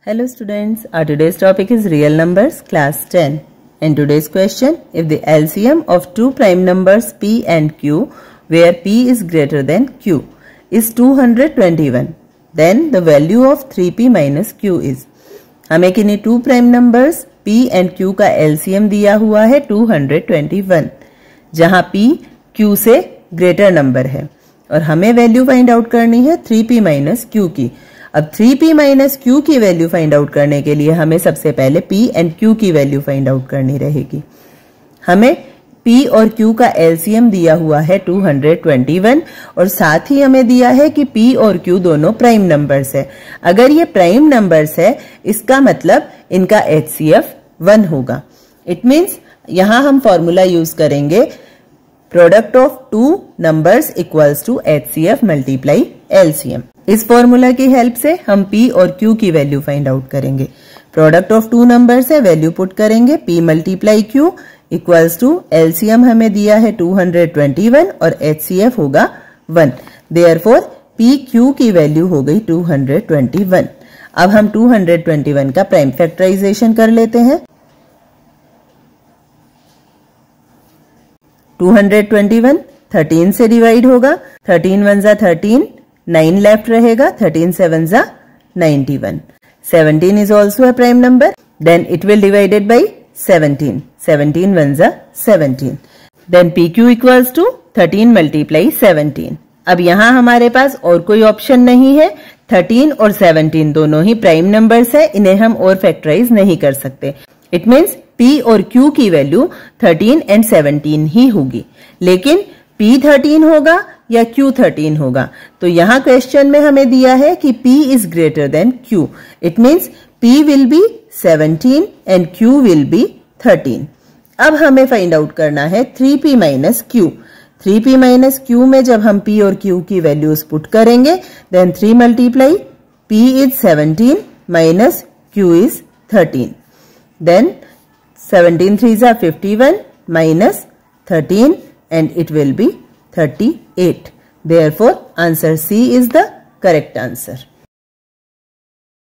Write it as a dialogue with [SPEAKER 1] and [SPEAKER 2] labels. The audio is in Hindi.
[SPEAKER 1] Hello students, our today's topic is real numbers, class 10. In today's question, if the LCM of two prime numbers p and q, where p is greater than q, is 221, then the value of 3p minus q is. हमें किन्हीं two prime numbers p and q का LCM दिया हुआ है 221, जहां p q से ग्रेटर नंबर है और हमें वैल्यू फाइंड आउट करनी है 3p माइनस q की. अब 3p माइनस q की वैल्यू फाइंड आउट करने के लिए हमें सबसे पहले p एंड q की वैल्यू फाइंड आउट करनी रहेगी. हमें p और q का LCM दिया हुआ है 221 और साथ ही हमें दिया है कि p और q दोनों प्राइम नंबर्स है. अगर ये प्राइम नंबर्स है इसका मतलब इनका HCF 1 होगा. इट मीन्स यहां हम फॉर्मूला यूज करेंगे product of two numbers equals to HCF multiply LCM. इस फॉर्मूला की हेल्प से हम p और q की वैल्यू फाइंड आउट करेंगे. प्रोडक्ट ऑफ टू नंबर्स है, वैल्यू पुट करेंगे p multiply q equals to LCM हमें दिया है 221 और HCF होगा 1. देयरफॉर p q की वैल्यू हो गई 221. अब हम 221 का प्राइम फैक्टराइजेशन कर लेते हैं. 221 13 से डिवाइड होगा. 13 1 जा 13, 9 लेफ्ट रहेगा. 13 7 जा 91. 17 is also a prime number. Then it will divided by 17. 17 1 जा 17. Then PQ equals to 13 multiply 17. अब यहाँ हमारे पास और कोई ऑप्शन नहीं है. 13 और 17 दोनों ही प्राइम नंबर्स है, इन्हें हम और फैक्टराइज नहीं कर सकते. इट मीन्स P और Q की वैल्यू 13 एंड 17 ही होगी. लेकिन P 13 होगा या Q 13 होगा. तो यहाँ क्वेश्चन में हमें दिया है कि P is greater than Q. It means P will be 17 and Q will be 13. अब हमें फाइंड आउट करना है 3P minus Q. 3P minus Q में जब हम P और Q की वैल्यूज पुट करेंगे then 3 multiply P is 17 minus Q is 13. Then 17 3s are 51 minus 13 and it will be 38. Therefore, answer C is the correct answer.